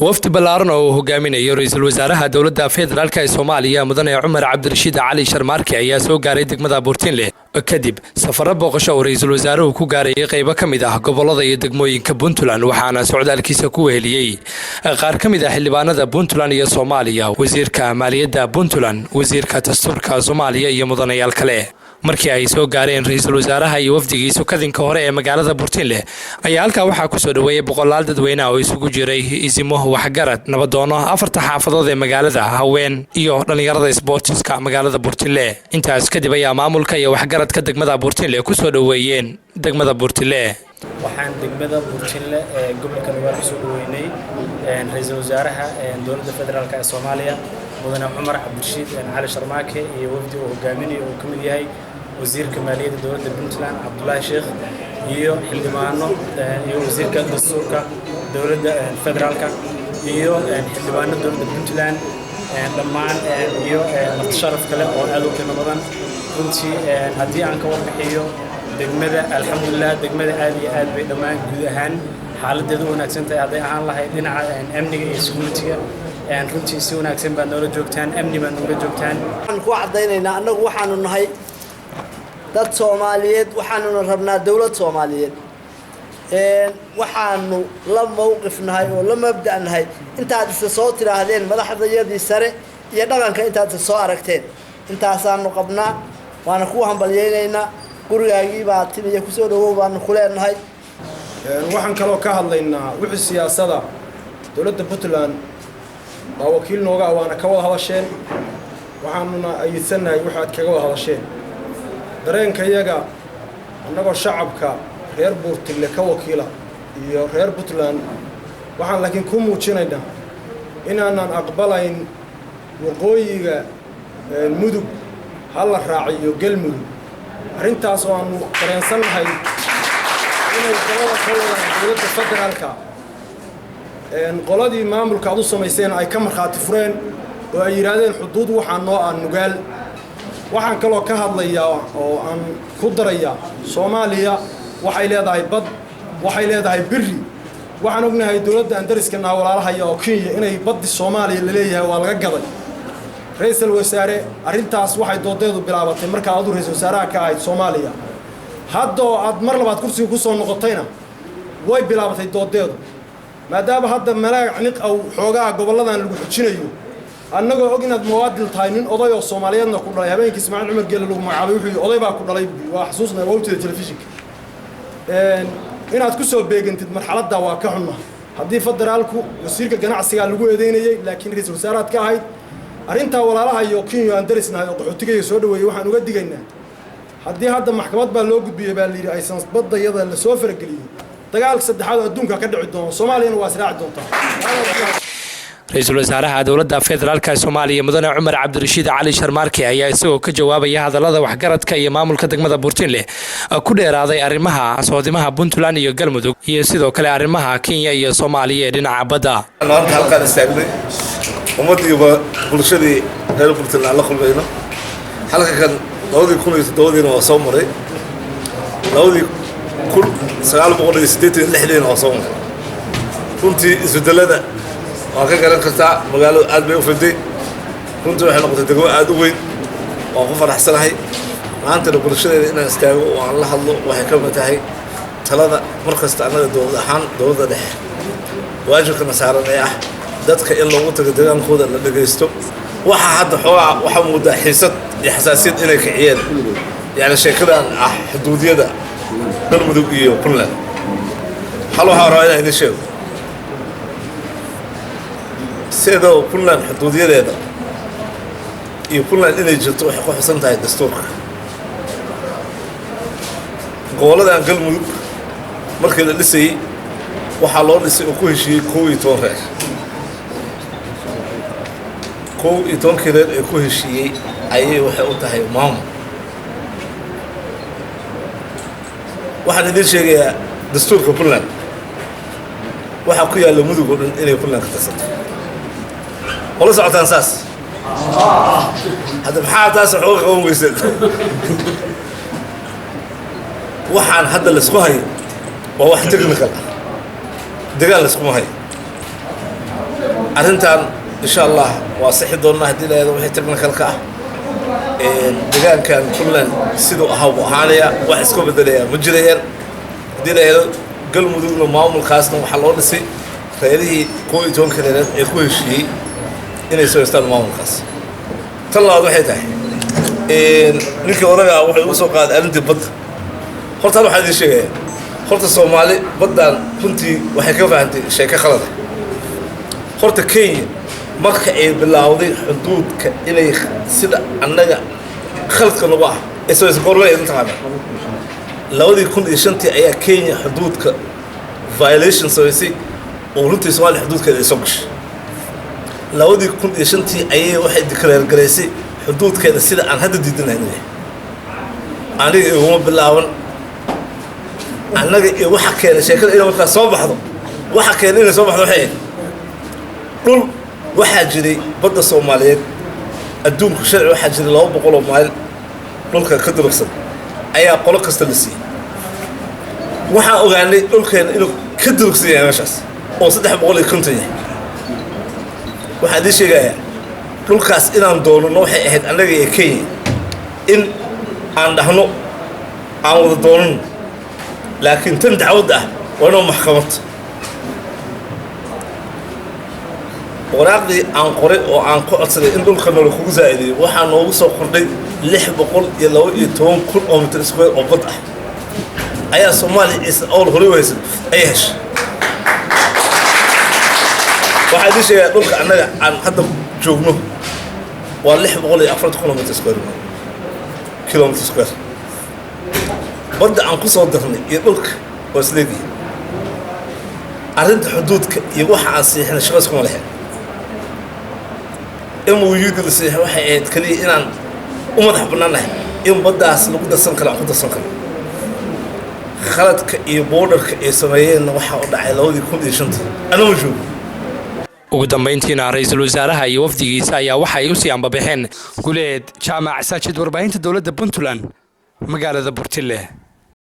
wafdi ballaaran oo uu hogaaminayo ra'iisul wasaaraha dowladda federaalka ee Soomaaliya mudane Cumar Cabdirashiid Cali Sharmaarke ayaa soo gaaray degmada Buurtinle kadib safar booqasho oo ra'iisul wasaaruhu ku gaaray qaybo kamid ah gobolada iyo degmooyinka Puntland waxaana socdaalkiisa ku weheliyay qaar kamid ah xildhibaanada Puntland iyo Soomaaliya wasiirka maaliyadda Puntland wasiirka dastuurka Soomaaliya iyo mudanayaal kale markii ay soo gaareen ra'iisul wasaaraha iyo wafdigiisa kadinka hore ee magaalada Buurtinle ayaa halka waxa ku soo dhaweeyay boqolaal dadweyne oo isugu jiray isimo waxgarad nabadoono afarta xaafadood ee magaalada haween iyo dhalinyarada sportska magaalada Buurtinle intaas kadib ayaa maamulka iyo waxgaradka degmada Buurtinle ku soo dhaweeyeen degmada Buurtinle waxaan degmada Buurtinle ee gobolka Nugaal ku soo dhaweynay ra'iisul wasaaraha dowladda federaalka ee Soomaaliya mudane Cumar Cabdirashiid Cali Sharmaarke iyo wafdi uu hogaaminayo oo kamid yahay wasiirka maaliyadda dowladda Puntland Abdullaahi Sheekh iyo xildhibaano iyo wasiirka dastuurka dowladda federaalka iyo xildhibaano dowladda Puntland dhammaan iyo sharaf kale oo aad u qiimo badan runtii haddii aan ka warbixiyo degmada alxamdulillah degmada aad iyo aad bay dhammaan guud ahaan xaaladeedu wanaagsan tahay haday ahaan lahayd dhinaca amniga iyo security-ga runtii si wanaagsan baa noola joogtaan amni baa noola joogtaan waxaan ku cadaynaynaa annagu waxaanu nahay dad Soomaaliyeed waxaanu rabnaa dawlad Soomaaliyeed waxaanu la mowqif nahay oo la mabda nahay intaad isa soo tiraahdeen madaxdayadii sare iyo dhaqanka intaad soo aragteen intaasaanu qabnaa waana ku hambalyeeynaa gurigaagii baa timiye ku soo dhawow baan ku leenahay waxaan kaloo ka hadlaynaa wixii siyaasadda dowladda Puntland baa wakiil nooga waana ka wada hadasheen waxaanuna ayidsanahay waxaad kaga wada hadasheen dareenka iyaga annagoo shacabka reer Buurtinle ka wakiila iyo reer Puntland waxaan laakiin ku muujinaynaa inaanan aqbalayn waqooyiga mudug hal raaciyo galmudug arrintaas oo aanu dareensanahay inay dowladda federaalka qoladii maamulka aad u samayseen ay ka marxaati fureen oo ay yiraahdeen xuduud waxaan noo aan nugaal waxaan kaloo ka hadlayaa oo aan ku darayaa Soomaaliya waxay leedahay bad waxay leedahay biri waxaan ognahay dowladda andariskana walaalaha iyo Kenya inay baddi Soomaaliya la leeyahay waa laga gaday ra'iisul wasaare arrintaas waxay doodeedu bilaabatay marka aad u ra'iisul wasaaraha ka ahayd Soomaaliya hadda aad mar labaad kursiga ku soo noqotayna way bilaabatay doodeedu maadaama hadda malaacniq aw xoogaa goboladan lagu xujinayo annagoo og inaad muwaadil tahay nin oday oo Soomaaliyeedna ku dhalay habeenkii Ismaaciil Cumar Geelle lagu magacaabay wuxuu oday baa ku dhalay waa xasuusnaa wawtiga telefishinka inaad ku soo beegantid marxaladda waa ka xunna haddii federaalku wasiirka ganacsiga lagu eedeynayay laakiin ra'iisul wasaaraha ka ahayd arrinta walaalaha iyo Kenya aan darisnahay oo qaxootiga soo dhaweeyay waxaan uga digaynaa haddii hadda maxkamad baa loo gudbiyay baa liiri aysan badayada la soo fargeliyay dagaalka saddexaad adduunka ka dhici doono Soomaaliyana waa israaci doontaa ra'iisul wasaaraha dowladda federaalka Soomaaliya mudane Cumar Cabdirashiid Cali Sharmaarke ayaa isagoo ka jawaabaya hadallada waxgaradka iyo maamulka degmada Buurtinle ku dheeraaday arrimaha soodimaha Puntland iyo Galmudug iyo sidoo kale arrimaha Kenya iyo Soomaaliya ee dhinaca badda halkaan istaagnay ummadii bulshadii reer Puntland la kulmayno halkan 2017 oo soo maray 1986 oo soo maray runtii isbedelada waa ka garan kartaa magaalada aad bay u fiday runtii waxay noqotay degmo aad u weyn oo ku faraxsanahay maanta bulshadeeda inaan istaago oo aan la hadlo waxay ka mid tahay talada markasta anaga dowlad ahaan dowladda dhexe waajibka saaran ee ah dadka in loogu tago deegaankooda la dhageysto waxa hadda xoogaa waxa muuqda xiisad iyo xasaasiyad inay kiciyeen yani sheekadan ah xuduudiyada galmudug iyo Puntland hal waxa rabaa inay sheego سيدا Puntland xuduudiyadeeda iyo Puntland inay jirto waxay ku xusan tahay dastuurka gobolada galmudug markii la dhisay waxa loo dhisay oo ku heshiiyay 12 reer 12 reer ee ku heshiiyay ayay waxay u tahay maamul waxaan idin sheegayaa dastuurka Puntland waxa ku yaala mudug oo dhan inay Puntland ka tirsanto ولا ساعتين ساس هذا بحال تاس حقوق قوم ويسد وحان هذا اللي سكوهي وهو تكنيكال دقال اللي سكوهي arrintan insha allah waa sixi doonnaa haddii la yidhahdo wixii technicalka ah deegaankan puntland siduu ahaa buu ahaanayaa wax isku bedelayaa ma jirayaan haddii la yidhahdo galmudugna maamulkaasna waxaa loo dhisay reerihii 11 reereed ee ku heshiiyey inay soo haystaan maamulkaas tan labaad waxay tahay ninkii odagaa wuxuu igu soo qaaday arrintii badda horta waxaan idiin sheegayaa horta soomaali baddan runtii waxay ka fahantay sheeko khalada horta kenya marka ay bilaawday xuduudka inay sida annaga khaladka nagu ah ee soo isqormay inta qaada 2005 ayaa kenya xuduudka violation sameysay oo runtii Soomaaliya xuduudkeeda ay soo gashay 2005 ayay waxay declare gareysay xuduudkeeda sida aan hadda diidanahay aniga iguma bilaaban annaga iyo waxa keenay sheekada inay markaa soo baxdo waxa keenay inay soo baxdo waxay dhul waxaa jiray badda Soomaaliyeed adduunku sharci waxaa jiray 200 oo mayl dhulka ka durugsan ayaa qolo kasta la siiyay waxaan ogaanay dhulkeena inuu ka durugsan yahay meeshaas oo 350 yahay waxaan idin sheegayaa dhulkaas inaan doonno waxay ahayd annaga iyo Kenya in aan dhahno aan wada doonno laakiin tan dacwad ah waa inuu maxkamad waraaqdii aan qoray oo aan ku codsaday in dhulka nolol kugu zaa'idiyo waxaa noogu soo kordhay 612 oo mitir square oo bad ah ayaa Soomaaliya is all hore waysan ay heshay waxaa idin sheegaa dhulka annaga aan hadda joogno waa 640 kilomitir square badda aan ku soo darnay iyo dhulka waa isleegihi arrinta xuduudka iyo waxa aan siixnay shaqo iskuma lahayn MOU la siixay waxay ahayd kaliya inaan u madax bannaanahay in baddaas lagu darsan karo aan ku darsan karo khaladka iyo borderka ay sameeyeen waxa u dhacay 2005 anoo joogo ugu dambeyntiina ra'iisul wasaaraha iyo wafdigiisa ayaa waxay u sii ambabaxeen guleed jaamac saajid warbaahinta dowladda Puntland magaalada Burtile